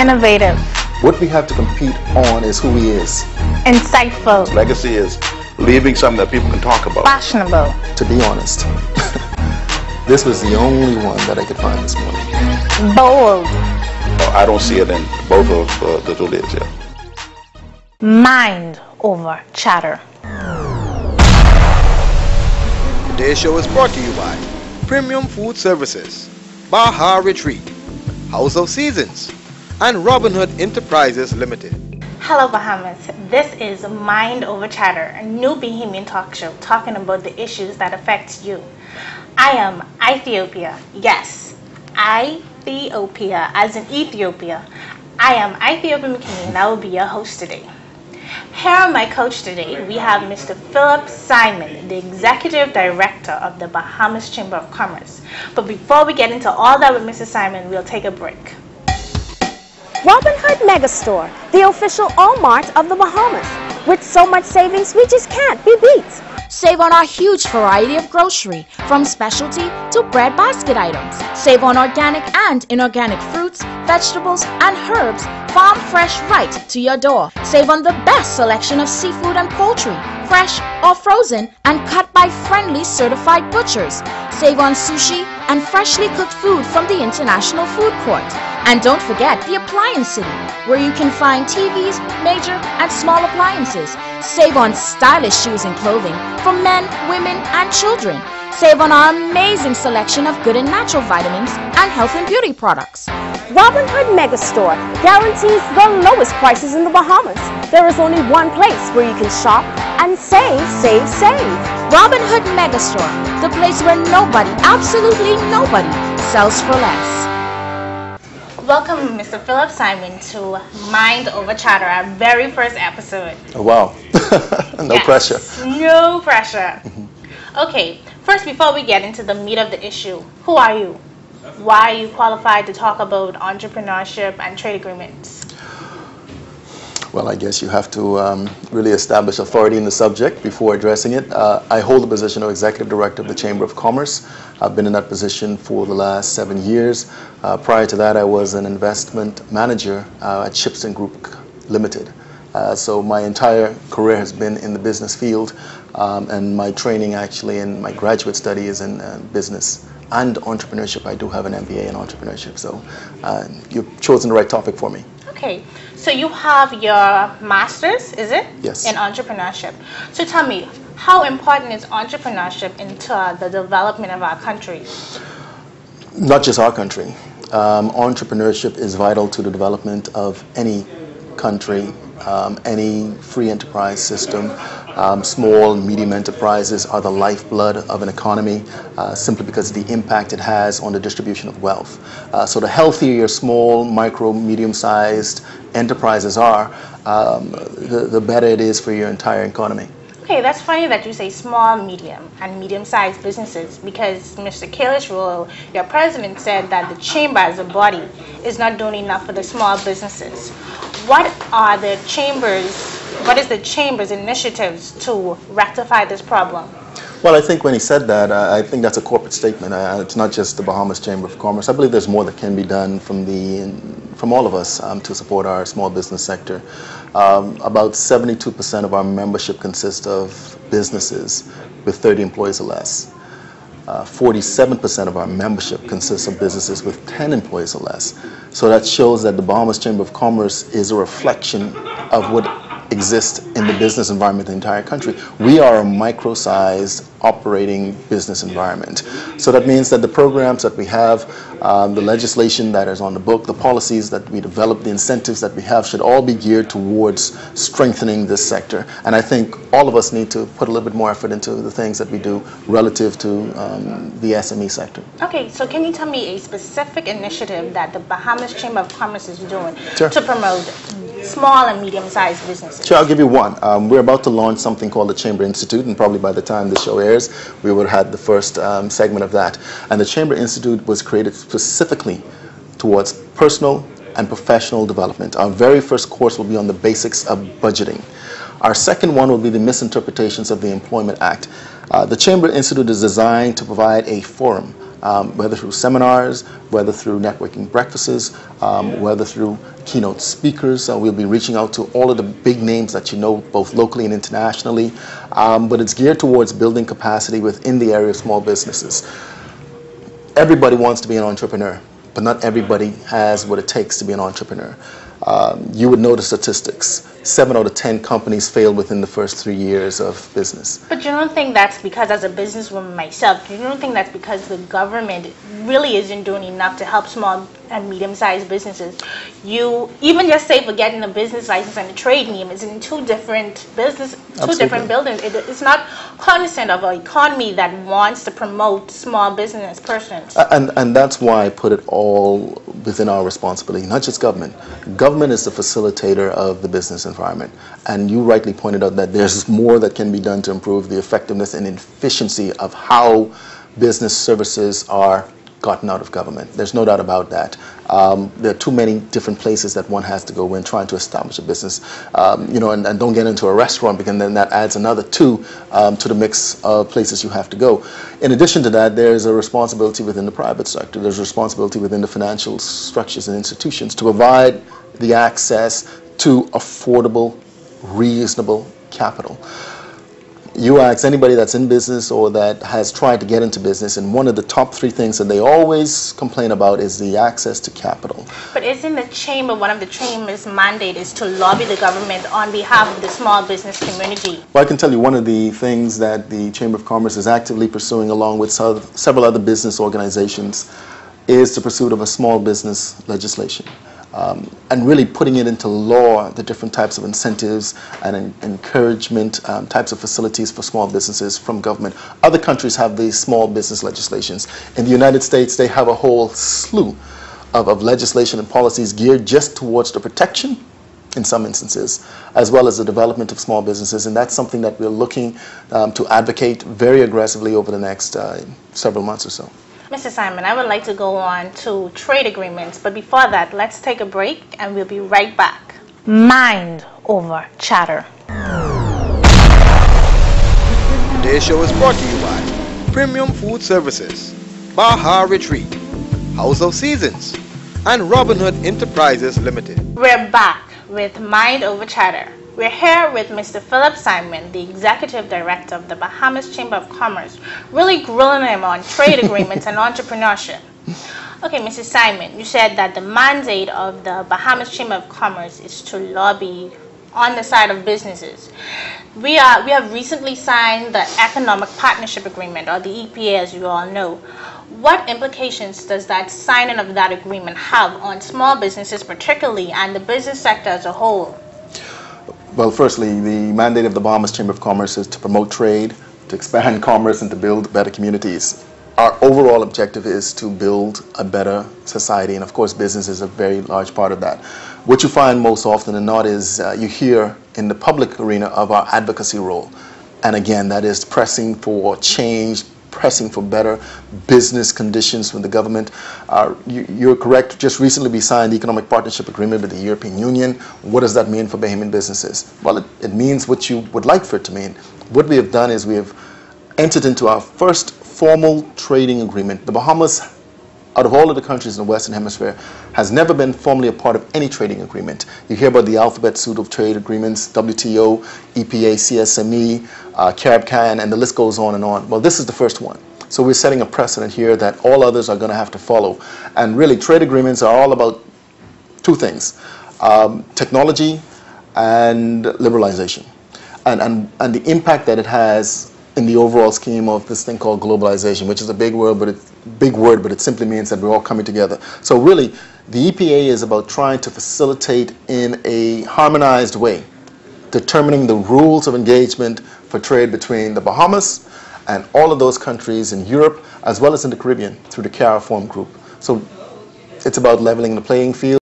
Innovative. What we have to compete on is who he is. Insightful. Legacy is leaving something that people can talk about. Fashionable. To be honest, this was the only one that I could find this morning. Bold. I don't see it in both of the two lids yet. Mind over chatter. Today's show is brought to you by Premium Food Services, Baja Retreat, House of Seasons, and Robin Hood Enterprises Limited. Hello Bahamas, this is Mind Over Chatter, a new Bahamian talk show talking about the issues that affect you. I am Ethiopia, yes, Ethiopia, as in Ethiopia. I am Ethiopia McKinney and I will be your host today. Here on my coach today, we have Mr. Philip Simon, the Executive Director of the Bahamas Chamber of Commerce. But before we get into all that with Mr. Simon, we'll take a break. Robin Hood Megastore, the official Walmart of the Bahamas. With so much savings, we just can't be beat. Save on our huge variety of grocery, from specialty to bread basket items. Save on organic and inorganic fruits, vegetables, and herbs, farm fresh right to your door. Save on the best selection of seafood and poultry, fresh or frozen, and cut by friendly certified butchers. Save on sushi and freshly cooked food from the International Food Court. And don't forget the Appliance City, where you can find TVs, major and small appliances. Save on stylish shoes and clothing for men, women, and children. Save on our amazing selection of good and natural vitamins and health and beauty products. Robin Hood Megastore guarantees the lowest prices in the Bahamas. There is only one place where you can shop and save, save, save. Robin Hood Megastore, the place where nobody, absolutely nobody, sells for less. Welcome, Mr. Philip Simon, to Mind Over Chatter, our very first episode. Oh, wow. No pressure. No pressure. Okay, first, before we get into the meat of the issue, who are you? Why are you qualified to talk about entrepreneurship and trade agreements? Well, I guess you have to really establish authority in the subject before addressing it. I hold the position of Executive Director of the Chamber of Commerce. I've been in that position for the last 7 years. Prior to that, I was an investment manager at Shipston Group Limited. So my entire career has been in the business field, and my training actually and my graduate study is in business and entrepreneurship. I do have an MBA in entrepreneurship, so you've chosen the right topic for me. Okay, so you have your master's, is it? Yes. In entrepreneurship. So tell me, how important is entrepreneurship into the development of our country? Not just our country. Entrepreneurship is vital to the development of any country, any free enterprise system. Small and medium enterprises are the lifeblood of an economy simply because of the impact it has on the distribution of wealth. So the healthier your small, micro, medium-sized enterprises are, the better it is for your entire economy. Okay, that's funny that you say small, medium, and medium-sized businesses, because Mr. Kailash Rule, your president, said that the chamber as a body is not doing enough for the small businesses. What is the chamber's initiatives to rectify this problem? Well, I think when he said that, I think that's a corporate statement. It's not just the Bahamas Chamber of Commerce. I believe there's more that can be done from all of us to support our small business sector. About 72% of our membership consists of businesses with 30 employees or less. 47% of our membership consists of businesses with 10 employees or less. So that shows that the Bahamas Chamber of Commerce is a reflection of what exists in the business environment in the entire country. We are a micro-sized operating business environment. So that means that the programs that we have, the legislation that is on the book, the policies that we develop, the incentives that we have should all be geared towards strengthening this sector. And I think all of us need to put a little bit more effort into the things that we do relative to the SME sector. Okay, so can you tell me a specific initiative that the Bahamas Chamber of Commerce is doing Sure. to promote small and medium-sized businesses? Sure, I'll give you one. We're about to launch something called the Chamber Institute, and probably by the time the show airs, we would have had the first segment of that. And the Chamber Institute was created specifically towards personal and professional development. Our very first course will be on the basics of budgeting. Our second one will be the misinterpretations of the Employment Act. The Chamber Institute is designed to provide a forum whether through seminars, whether through networking breakfasts, whether through keynote speakers. We'll be reaching out to all of the big names that you know, both locally and internationally. But it's geared towards building capacity within the area of small businesses. Everybody wants to be an entrepreneur, but not everybody has what it takes to be an entrepreneur. You would know the statistics. 7 out of 10 companies fail within the first 3 years of business. But you don't think that's because, as a businesswoman myself, you don't think that's because the government really isn't doing enough to help small and medium-sized businesses? You even just say for getting a business license and a trade name is in two different buildings. It's not cognizant of an economy that wants to promote small business persons. And that's why I put it all within our responsibility, not just government. Government is the facilitator of the business environment. And you rightly pointed out that there's more that can be done to improve the effectiveness and efficiency of how business services are gotten out of government. There's no doubt about that. There are too many different places that one has to go when trying to establish a business. And don't get into a restaurant, because then that adds another two to the mix of places you have to go. In addition to that, there's a responsibility within the private sector. There's a responsibility within the financial structures and institutions to provide the access to affordable, reasonable capital. You ask anybody that's in business or that has tried to get into business, and one of the top 3 things that they always complain about is the access to capital. But isn't the chamber, one of the chamber's mandate is to lobby the government on behalf of the small business community? Well, I can tell you one of the things that the Chamber of Commerce is actively pursuing, along with several other business organizations, is the pursuit of a small business legislation. And really putting it into law, the different types of incentives and encouragement, types of facilities for small businesses from government. Other countries have these small business legislations. In the United States, they have a whole slew of legislation and policies geared just towards the protection, in some instances, as well as the development of small businesses. And that's something that we're looking to advocate very aggressively over the next several months or so. Mr. Simon, I would like to go on to trade agreements, but before that, let's take a break and we'll be right back. Mind over chatter. Today's show is brought to you by Premium Food Services, Baja Retreat, House of Seasons, and Robin Hood Enterprises Limited. We're back with Mind over Chatter. We're here with Mr. Philip Simon, the Executive Director of the Bahamas Chamber of Commerce, really grilling him on trade agreements and entrepreneurship. Okay, Mr. Simon, you said that the mandate of the Bahamas Chamber of Commerce is to lobby on the side of businesses. We have recently signed the Economic Partnership Agreement, or the EPA, as you all know. What implications does that signing of that agreement have on small businesses particularly, and the business sector as a whole? Well, firstly, the mandate of the Bahamas Chamber of Commerce is to promote trade, to expand commerce, and to build better communities. Our overall objective is to build a better society, and of course business is a very large part of that. What you find most often than not is you hear in the public arena of our advocacy role. And again, that is pressing for change, pressing for better business conditions from the government. You're correct, just recently we signed the Economic Partnership Agreement with the European Union. What does that mean for Bahamian businesses? Well, it means what you would like for it to mean. What we have done is we have entered into our first formal trading agreement. The Bahamas, out of all of the countries in the Western Hemisphere, has never been formally a part of any trading agreement. You hear about the alphabet soup of trade agreements, WTO, EPA, CSME, CARIB-CAN, and the list goes on and on. Well, this is the first one. So we're setting a precedent here that all others are going to have to follow. And really, trade agreements are all about 2 things, technology and liberalization, and the impact that it has in the overall scheme of this thing called globalization, which is a big word, but it simply means that we're all coming together. So really, the EPA is about trying to facilitate in a harmonized way, determining the rules of engagement for trade between the Bahamas and all of those countries in Europe, as well as in the Caribbean, through the CARIFORM group. So it's about leveling the playing field.